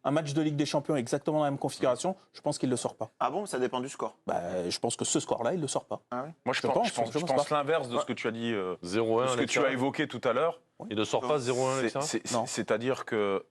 un match de Ligue des Champions exactement dans la même configuration, je pense qu'il ne le sort pas. Ah bon, ça dépend du score. Je pense que ce score-là, il ne le sort pas. Ah oui. Moi, je pense l'inverse de ce que tu as dit, 0-1, ce que tu as évoqué tout à l'heure. Il ne sort pas 0-1, c'est-à-dire que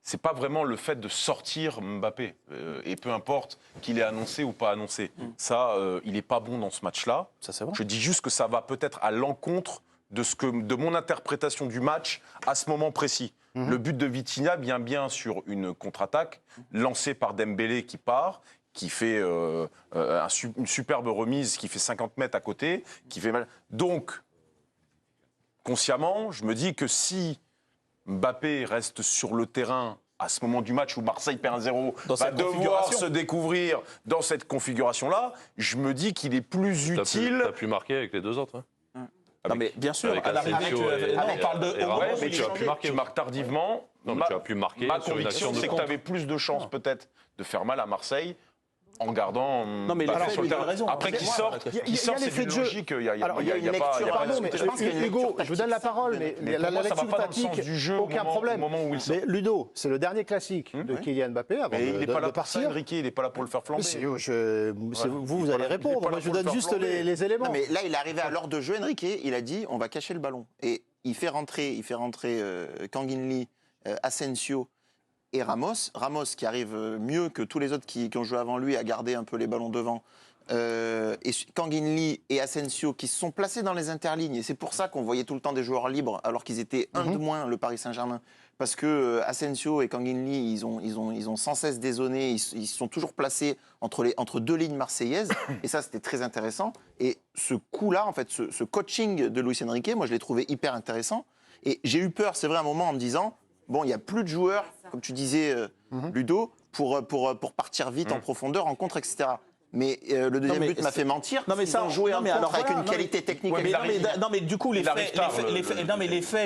c'est pas vraiment le fait de sortir Mbappé. Et peu importe qu'il ait annoncé ou pas annoncé. Ça, il n'est pas bon dans ce match-là. Ça, c'est vrai. Je dis juste que ça va peut-être à l'encontre de mon interprétation du match à ce moment précis. Le but de Vitinha vient bien sur une contre-attaque lancée par Dembélé qui part, qui fait une superbe remise, qui fait 50 mètres à côté, qui fait mal. Donc, consciemment, je me dis que si Mbappé reste sur le terrain à ce moment du match où Marseille perd 1-0, va devoir se découvrir dans cette configuration-là, je me dis qu'il est plus utile... Tu as pu marquer avec les deux autres. Non, mais bien sûr, avec à l'arrivée, Asensio on parle de... mais tu as pu marquer. Tu marques tardivement. Non, mais tu as pu marquer Ma sur une action conviction, de c'est que contre. tu avais plus de chances peut-être de faire mal à Marseille en gardant Non, mais Mbappé il sur le a terrain. raison. Après qu'il sorte, c'est une logique. Il y a Alors, il y a une pas... lecture, pardon, mais je pense qu'il y a une Hugo, lecture je vous donne la parole, mais pour la moi, ça va lecture pas dans le sens tactique, du jeu aucun problème. au moment où il sort. Mais Ludo, c'est le dernier classique de Kylian Mbappé avant Mais il n'est pas là de pour ça, partir. Enrique, il n'est pas là pour le faire flamber. Vous allez répondre. Moi, je vous donne juste les éléments. Non, mais là, il est arrivé à l'heure de jeu, Enrique, il a dit on va cacher le ballon. Et il fait rentrer Kangin Lee, Asensio et Ramos. Ramos qui arrive mieux que tous les autres qui ont joué avant lui à garder un peu les ballons devant. Et Kangin Lee et Asensio qui se sont placés dans les interlignes. Et c'est pour ça qu'on voyait tout le temps des joueurs libres alors qu'ils étaient un de moins, le Paris Saint-Germain. Parce que Asensio et Kangin Lee, ils ont sans cesse dézonné, ils sont toujours placés entre deux lignes marseillaises. Et ça, c'était très intéressant. Et ce coup-là, en fait, ce coaching de Luis Enrique, moi, je l'ai trouvé hyper intéressant. Et j'ai eu peur, c'est vrai, à un moment, en me disant, bon, il n'y a plus de joueurs, comme tu disais, Ludo, pour partir vite en profondeur, en contre, etc. Mais le deuxième but m'a fait mentir. Non, mais ils ont joué en contre avec une qualité technique. Non, mais du coup, les faits,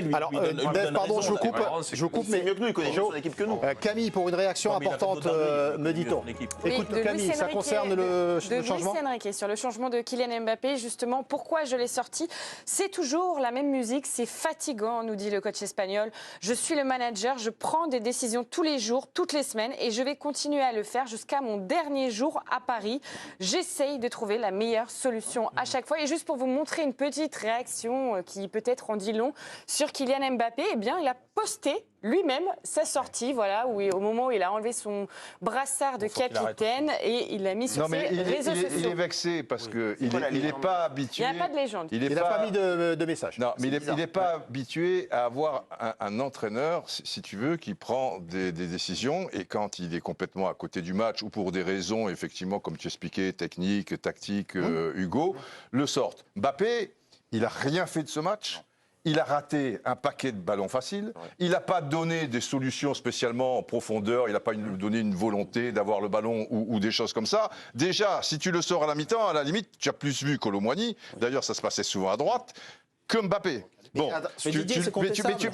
lui. Alors, Dave, pardon, je vous coupe, mais mieux que nous, il connaît mieux son équipe que nous. Camille, pour une réaction importante, me dit-on. Écoute, Camille, ça concerne le changement. Luis Enrique, sur le changement de Kylian Mbappé, justement, pourquoi je l'ai sorti? C'est toujours la même musique, c'est fatigant, nous dit le coach espagnol. Je suis le manager, je prends des décisions tous les jours, toutes les semaines, et je vais continuer à le faire jusqu'à mon dernier jour à Paris. J'essaye de trouver la meilleure solution à chaque fois. Et juste pour vous montrer une petite réaction qui peut-être en dit long sur Kylian Mbappé, eh bien, il a posté lui-même sa sortie, voilà, au moment où il a enlevé son brassard de capitaine et il l'a mis sur ses réseaux sociaux. Il est vexé parce qu'il n'est pas habitué. Il n'y a pas de légende. Il n'a pas mis de message. Non, mais il n'est pas habitué à avoir un entraîneur, si tu veux, qui prend des décisions et quand il est complètement à côté du match ou pour des raisons, effectivement, comme tu expliquais, techniques, tactiques, Hugo, le sortent. Mbappé, il n'a rien fait de ce match. Il a raté un paquet de ballons faciles. Il n'a pas donné des solutions spécialement en profondeur. Il n'a pas donné une volonté d'avoir le ballon ou des choses comme ça. Déjà, si tu le sors à la mi-temps, à la limite, tu as plus vu Kolo Muani. D'ailleurs, ça se passait souvent à droite que Mbappé. Bon,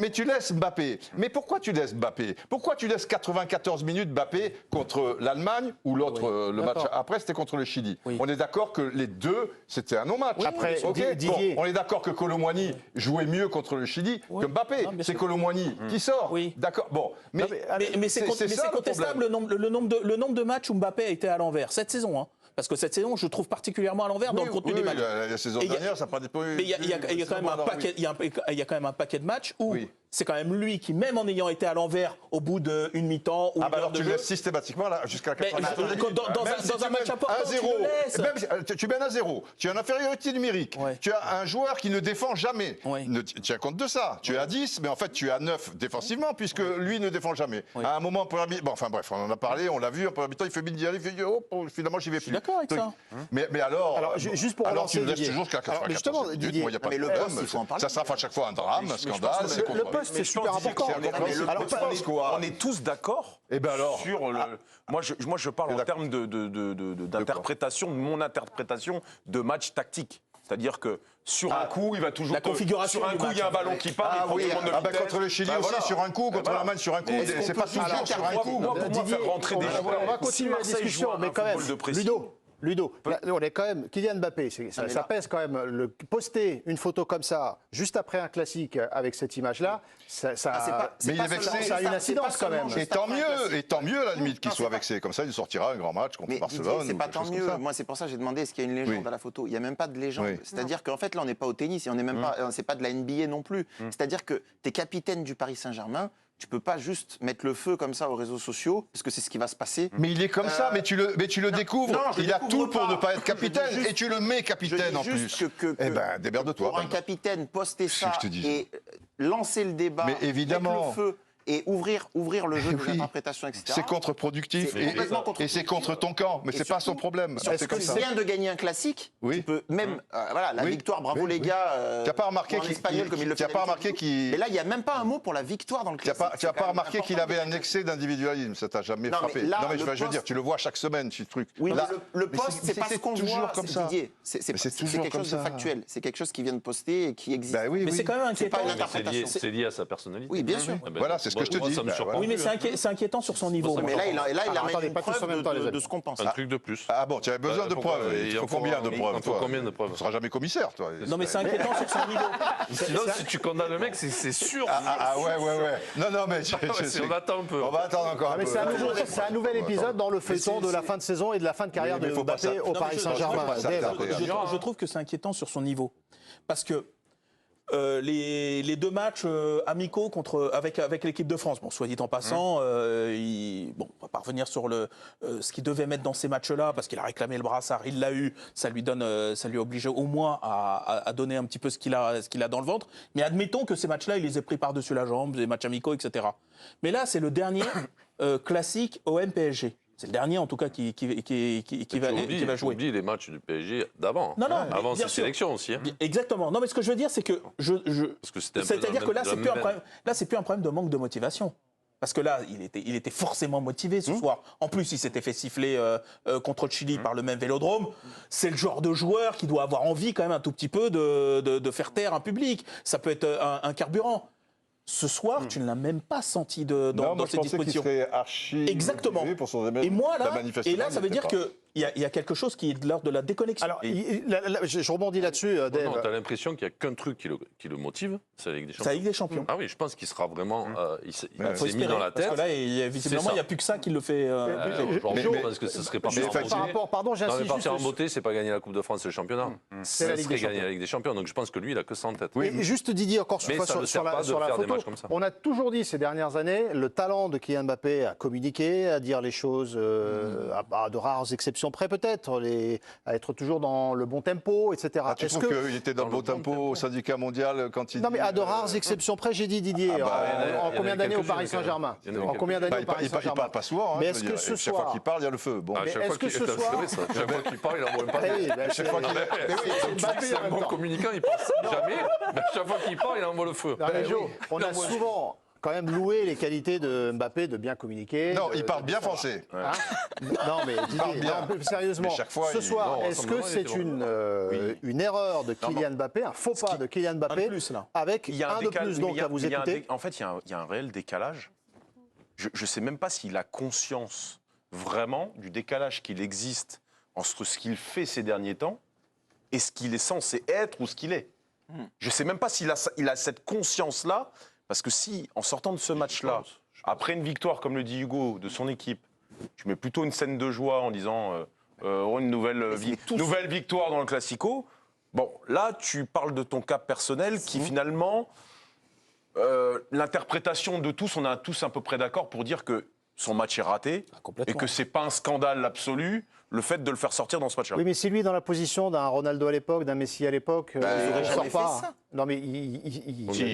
mais tu laisses Mbappé. Mais pourquoi tu laisses Mbappé? Pourquoi tu laisses 94 minutes Mbappé contre l'Allemagne ou l'autre, le match après, c'était contre le Chili? On est d'accord que les deux, c'était un non-match. Après, Didier. Bon, on est d'accord que Kolo Muani jouait mieux contre le Chili que Mbappé. C'est Kolo Muani qui sort. D'accord. Bon, mais c'est contestable le nombre de matchs où Mbappé a été à l'envers cette saison. Hein. Parce que cette saison, je trouve particulièrement à l'envers dans le contenu des matchs. La saison dernière, ça n'a pas déposé. Mais il y a quand même un paquet de matchs où c'est quand même lui qui, même en ayant été à l'envers au bout d'une mi-temps ou alors tu le laisses systématiquement jusqu'à la 80e. Dans un match important, tu le laisses. Tu mènes à 0. Tu as une infériorité numérique. Tu as un joueur qui ne défend jamais. Tiens compte de ça. Tu es à 10, mais en fait tu es à 9 défensivement puisque lui ne défend jamais. À un moment, enfin bref, on en a parlé, on l'a vu, en première mi-temps, il fait bien d'y aller, il fait finalement j'y vais plus. D'accord avec ça. Mais alors juste pour alors tu le laisses Didier. toujours jusqu'à 94 minutes. Moi, il n'y a pas de le problème. poste, il faut en parler. Ça sera à chaque fois un drame, un scandale. Le poste, c'est super important. On est tous d'accord sur le... Moi, je parle en termes d'interprétation, de mon interprétation de match tactique. C'est-à-dire que sur un coup, il va toujours... La configuration sur un coup, il y a un ballon qui part, il prend tout le monde de vitesse. Contre le Chili aussi, sur un coup, contre l'Allemagne, sur un coup. C'est pas toujours sur un coup. Moi, pour moi, faire rentrer des joueurs... On va continuer la discussion, mais quand même, Ludo, là, on est quand même. Kylian Mbappé, ça pèse quand même. Poster une photo comme ça, juste après un classique avec cette image-là, ça a une incidence quand même. Et tant mieux à la limite qu'il soit vexé. Comme ça, il sortira un grand match contre Barcelone. C'est pas tant mieux. Moi, c'est pour ça que j'ai demandé est-ce qu'il y a une légende à la photo. Il n'y a même pas de légende. C'est-à-dire qu'en fait, là, on n'est pas au tennis et on n'est même pas. C'est pas de la NBA non plus. C'est-à-dire que tu es capitaine du Paris Saint-Germain. Tu peux pas juste mettre le feu comme ça aux réseaux sociaux, parce que c'est ce qui va se passer. Mais il est comme ça, mais tu le découvres. Non, il a tout pour ne pas être capitaine, et tu le mets capitaine en plus. Eh ben, démerde-toi. Pour un capitaine, poster ça et lancer le débat, mais évidemment. mettre le feu et ouvrir le jeu de l'interprétation, etc. C'est contre-productif et c'est contre ton camp, mais c'est pas son problème. Est-ce que c'est bien de gagner un classique? Tu peux même la victoire, bravo les gars. Tu n'as pas remarqué qu'il Mais là, il n'y a même pas un mot pour la victoire dans le classique. Tu n'as pas remarqué qu'il avait un excès d'individualisme, ça t'a jamais frappé. Non mais je veux dire, tu le vois chaque semaine, ce truc. Oui, le poste, c'est pas ce qu'on voit, comme ça. C'est quelque chose de factuel. C'est quelque chose qui vient de poster et qui existe. Mais c'est quand même inquiétant. C'est lié à sa personnalité. Oui, bien sûr. Voilà, c'est ce que je te dis. Oui, mais c'est inquiétant sur son niveau. Mais là, il a une preuve de ce qu'on pense. Un truc de plus. Ah bon, tu avais besoin de preuves. Il faut combien de preuves? Combien de preuves? Tu ne seras jamais commissaire, toi. Non, mais c'est inquiétant sur son niveau. Sinon, si tu condamnes le mec, c'est sûr. Ouais. Non, mais on attend un peu. On va attendre encore un peu. C'est un nouvel épisode dans le feuilleton de la fin de saison et de la fin de carrière de Mbappé au Paris Saint-Germain. Je trouve que c'est inquiétant sur son niveau. Parce que les deux matchs amicaux avec l'équipe de France. Bon, soit dit en passant, on va pas revenir sur ce qu'il devait mettre dans ces matchs-là, parce qu'il a réclamé le brassard, il l'a eu, ça lui oblige au moins à donner un petit peu ce qu'il a dans le ventre. Mais admettons que ces matchs-là, il les ait pris par-dessus la jambe, des matchs amicaux, etc. Mais là, c'est le dernier classique OM-PSG. C'est le dernier, en tout cas, qui va jouer. Tu oublies les matchs du PSG d'avant. Non, avant cette sélection aussi. Exactement. Non, mais ce que je veux dire, c'est que c'est-à-dire que là, c'est plus un problème de manque de motivation. Parce que là, il était forcément motivé ce soir. En plus, il s'était fait siffler contre le Chili par le même Vélodrome. C'est le genre de joueur qui doit avoir envie quand même un tout petit peu de faire taire un public. Ça peut être un carburant. Ce soir, tu ne l'as même pas senti dans ses dispositions. Qu'il serait archi. Exactement. Pour son et moi là, ça veut dire qu'il y a quelque chose qui est de l'ordre de la déconnexion. Alors, je rebondis là-dessus, Dave. Non, tu as l'impression qu'il n'y a qu'un truc qui le motive, c'est la Ligue des Champions. C'est la Ligue des Champions. Ah oui, je pense qu'il sera vraiment. Il s'est mis dans la tête. Parce que là, visiblement, il n'y a plus que ça qui le fait. Je pense que ce serait partir en beauté. Pardon, j'insiste. Partir en beauté, c'est pas gagner la Coupe de France et le championnat. Ce serait gagner la Ligue des Champions. Donc je pense que lui, il a que ça en tête. Et juste Didier, encore sur la photo, on a toujours dit ces dernières années le talent de Kylian Mbappé à communiquer, à dire les choses à de rares exceptions près peut-être, à être toujours dans le bon tempo, etc. Tu trouves qu'il était dans le bon tempo au syndicat mondial quand il... Non mais à de rares exceptions près, j'ai dit Didier, en combien d'années au Paris Saint-Germain? En combien d'années au Paris Saint-Germain? Il parle pas souvent, mais est-ce que ce chaque fois qu'il parle, il y a le feu. Est-ce que ce soir... Chaque fois qu'il parle, il envoie même pas. Chaque fois qu'il... C'est un bon communicant, il pense jamais. Chaque fois qu'il parle, il envoie le feu. On a souvent quand même loué les qualités de Mbappé de bien communiquer. Non, il parle bien français. Non, mais sérieusement, ce soir, est-ce que c'est une erreur de Kylian Mbappé, un faux pas de Kylian Mbappé, avec un de plus donc à vous écouter? En fait, il y a un réel décalage. Je ne sais même pas s'il a conscience vraiment du décalage qu'il existe entre ce qu'il fait ces derniers temps et ce qu'il est censé être ou ce qu'il est. Je ne sais même pas s'il a cette conscience-là, parce que si, en sortant de ce match-là, après une victoire, comme le dit Hugo, de son équipe, tu mets plutôt une scène de joie en disant une nouvelle victoire dans le Classico, bon, là, tu parles de ton cas personnel qui, finalement, l'interprétation de tous, on est tous à peu près d'accord pour dire que son match est raté et que c'est pas un scandale absolu le fait de le faire sortir dans ce match-là. Oui, mais si lui dans la position d'un Ronaldo à l'époque, d'un Messi à l'époque, il ne sort pas. Non, mais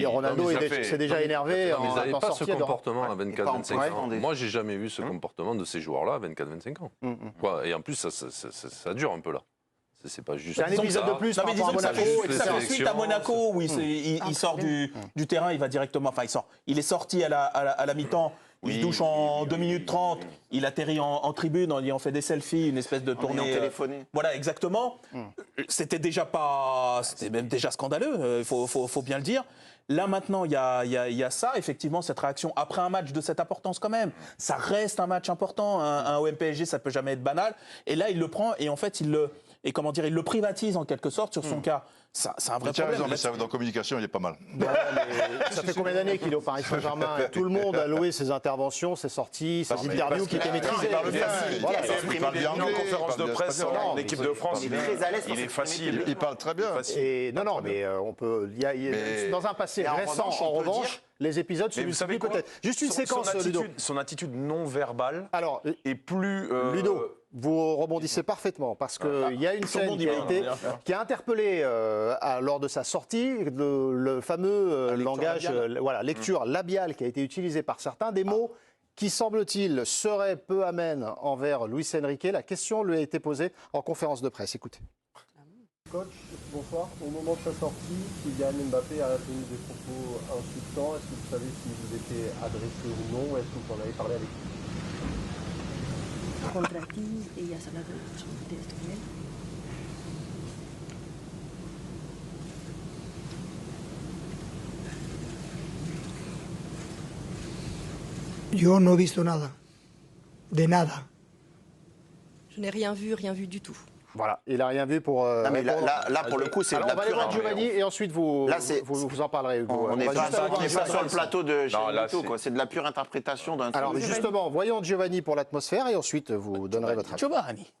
Ronaldo s'est déjà énervé. Ils n'avaient pas ce comportement à 24-25 ans. Moi, j'ai jamais vu ce comportement de ces joueurs-là à 24-25 ans. Et en plus, ça dure un peu là. C'est pas juste. C'est un épisode de plus par rapport à Monaco. Ça fait suite à Monaco où il sort du terrain, il va directement. Enfin, il est sorti à la mi-temps. il se douche en 2 minutes 30, il atterrit en tribune, il en fait des selfies, une espèce de tournée. Téléphoné. Voilà, exactement. C'était même déjà scandaleux, il faut bien le dire. Là, maintenant, il y a ça, effectivement, cette réaction après un match de cette importance quand même. Ça reste un match important. Un OM-PSG, ça peut jamais être banal. Et là, il le prend et en fait, il le privatise en quelque sorte sur son cas. C'est un vrai problème. Mais dans la communication, il est pas mal. Ça fait combien d'années qu'il est au Paris Saint-Germain? Tout le monde a loué ses interventions, ses sorties, ses interviews qui étaient maîtrisées. Il parle bien. Il parle bien en conférence de presse en équipe de France. Il est facile. Il parle très bien. Non, mais on peut. Dans un passé récent, en revanche, les épisodes se multiplient peut-être. Juste une séquence, Ludo. Son attitude non verbale est plus. Ludo, vous rebondissez parfaitement parce qu'il y a une scène qui a interpellé lors de sa sortie le fameux langage, lecture labiale qui a été utilisé par certains, des mots qui, semble-t-il, seraient peu amènes envers Luis Enrique. La question lui a été posée en conférence de presse. Écoutez. Coach, bonsoir. Au moment de sa sortie, Kylian Mbappé a tenu des propos insultants. Est-ce que vous savez s'il vous était adressé ou non? Est-ce que vous en avez parlé avec lui? Contra ti, ella has hablado de esto con él. Yo no he visto nada. De nada. Je n'ai rien vu du tout. Voilà, il n'a rien vu pour. Mais là, pour le coup, c'est de la pure. On va aller Giovanni et ensuite vous en parlerez. On n'est pas sur le plateau de Chiringuito, c'est de la pure interprétation d'un truc. Alors justement, voyons Giovanni pour l'atmosphère et ensuite vous donnerez votre avis. Giovanni.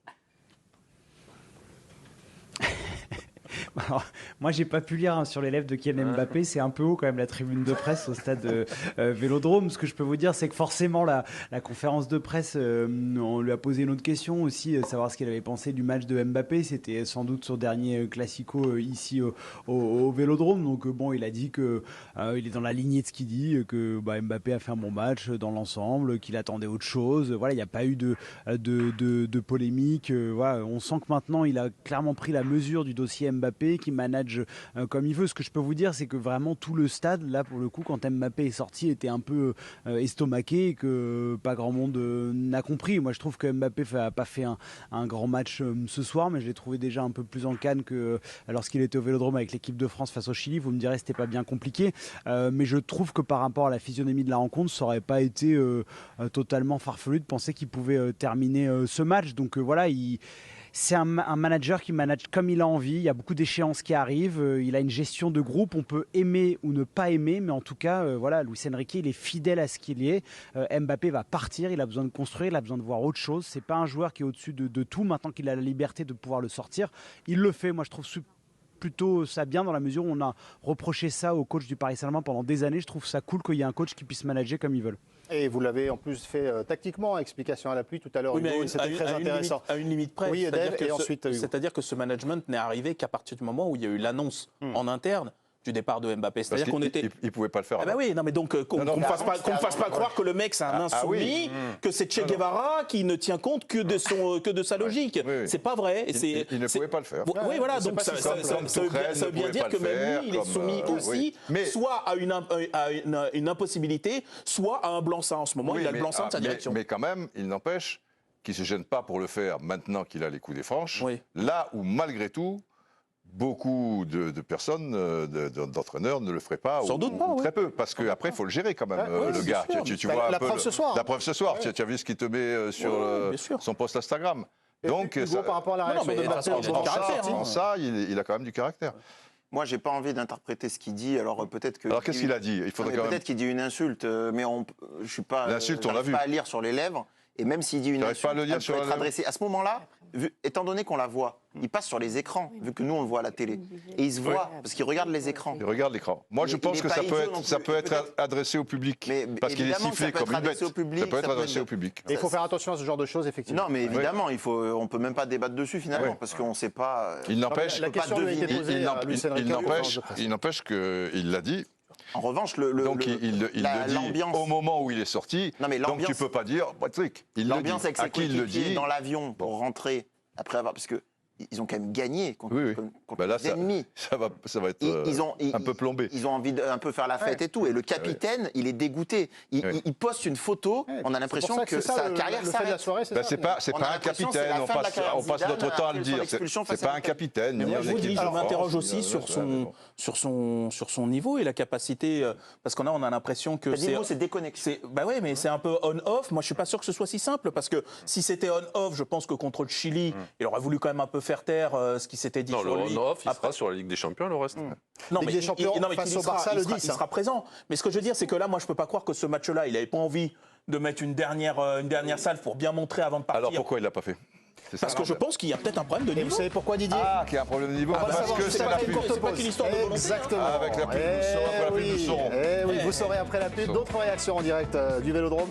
Alors, moi, j'ai pas pu lire sur les lèvres de Kylian Mbappé. C'est un peu haut quand même la tribune de presse au stade Vélodrome. Ce que je peux vous dire, c'est que forcément la conférence de presse, on lui a posé une autre question aussi, savoir ce qu'il avait pensé du match de Mbappé. C'était sans doute son dernier classico ici au Vélodrome. Donc bon, il a dit que il est dans la lignée de ce qu'il dit, que Mbappé a fait un bon match dans l'ensemble, qu'il attendait autre chose. Voilà, il n'y a pas eu de polémique. Voilà, on sent que maintenant, il a clairement pris la mesure du dossier Mbappé, qui manage comme il veut. Ce que je peux vous dire, c'est que vraiment tout le stade, là pour le coup, quand Mbappé est sorti, était un peu estomaqué et que pas grand monde n'a compris. Moi, je trouve que Mbappé n'a pas fait un grand match ce soir, mais je l'ai trouvé déjà un peu plus en canne que lorsqu'il était au Vélodrome avec l'équipe de France face au Chili. Vous me direz, c'était pas bien compliqué, mais je trouve que par rapport à la physionomie de la rencontre, ça aurait pas été totalement farfelu de penser qu'il pouvait terminer ce match. Donc voilà, c'est un manager qui manage comme il a envie. Il y a beaucoup d'échéances qui arrivent. Il a une gestion de groupe. On peut aimer ou ne pas aimer, mais en tout cas, Luis Enrique, il est fidèle à ce qu'il est. Mbappé va partir. Il a besoin de construire. Il a besoin de voir autre chose. C'est pas un joueur qui est au-dessus de tout. Maintenant qu'il a la liberté de pouvoir le sortir, il le fait. Moi, je trouve plutôt ça bien dans la mesure où on a reproché ça au coach du Paris Saint-Germain pendant des années. Je trouve ça cool qu'il y ait un coach qui puisse manager comme ils veulent. Et vous l'avez en plus fait tactiquement, explication à l'appui tout à l'heure. Oui, mais c'était très intéressant. À une limite près. Oui, c'est-à-dire que ce management n'est arrivé qu'à partir du moment où il y a eu l'annonce en interne du départ de Mbappé. C'est-à-dire qu'on était. Il pouvait pas le faire. Ah bah oui, non mais donc qu'on ne me fasse pas croire que le mec c'est un insoumis, que c'est Che Guevara qui ne tient compte que de sa logique. C'est pas vrai. Il ne pouvait pas le faire. Oui, voilà. Donc ça veut bien dire que même lui, il est soumis aussi, soit à une impossibilité, soit à un blanc-seing. En ce moment, il a le blanc-seing de sa direction. Mais quand même, il n'empêche qu'il ne se gêne pas pour le faire maintenant qu'il a les coups des franches. Là où malgré tout, beaucoup de personnes, d'entraîneurs ne le feraient pas. Sans doute pas, très peu, parce qu'après, il faut le gérer quand même, le gars. Tu vois la preuve ce soir. La preuve ce soir. Tu as vu ce qu'il te met sur son post Instagram. Donc, par rapport à la réaction de Mbappé, en ça, il a quand même du caractère. Moi, j'ai pas envie d'interpréter ce qu'il dit. Alors peut-être que. Alors qu'est-ce qu'il a dit? Peut-être qu'il dit une insulte, mais je suis pas. L'insulte, on l'a vu. Pas à lire sur les lèvres. Et même s'il dit une insulte, pas à le lire elle peut être adressée. À ce moment-là, étant donné qu'on la voit, il passe sur les écrans, vu que nous, on le voit à la télé. Et il se voit, parce qu'il regarde les écrans. Il regarde l'écran. Moi, je pense que ça peut être adressé au public. Parce qu'il est sifflé comme une bête. Ça peut être adressé au public. Il faut faire attention à ce genre de choses, effectivement. Non, mais évidemment, on ne peut même pas débattre dessus, finalement, parce qu'on ne sait pas. Il n'empêche qu'il l'a dit. En revanche, donc il le dit au moment où il est sorti. Non, mais donc tu peux pas dire Patrick. L'ambiance avec ses coéquipiers dans l'avion pour rentrer après avoir, parce que ils ont quand même gagné contre, bah là, les ennemis. Ça va être un peu plombé. Ils ont envie d'un peu faire la fête et tout. Et le capitaine, il est dégoûté. Il poste une photo, on a l'impression que sa carrière s'arrête. C'est pas un capitaine, on passe notre temps à le dire. C'est pas un capitaine. Mais moi, je m'interroge aussi sur son niveau et la capacité, parce qu'on a l'impression que c'est déconnecté. Bah oui, mais c'est un peu on-off. Moi, je suis pas sûr que ce soit si simple, parce que si c'était on-off, je pense que contre le Chili, il aurait voulu quand même un peu faire taire ce qui s'était dit sur lui. Le on-off, il sera sur la Ligue des Champions, le reste. Non, mais Ligue des Champions face au Barça le 10. Il sera présent. Mais ce que je veux dire, c'est que là, moi, je peux pas croire que ce match-là, il avait pas envie de mettre une dernière salve pour bien montrer avant de partir. Alors pourquoi il l'a pas fait? Parce que je pense qu'il y a peut-être un problème de niveau. Et vous savez pourquoi, Didier? Qu'il y a un problème de niveau. Parce que c'est la pub. C'est pas qu'une histoire de volonté. Exactement. Avec la pub, nous saurons. Oui, vous saurez après la pub. D'autres réactions en direct du Vélodrome.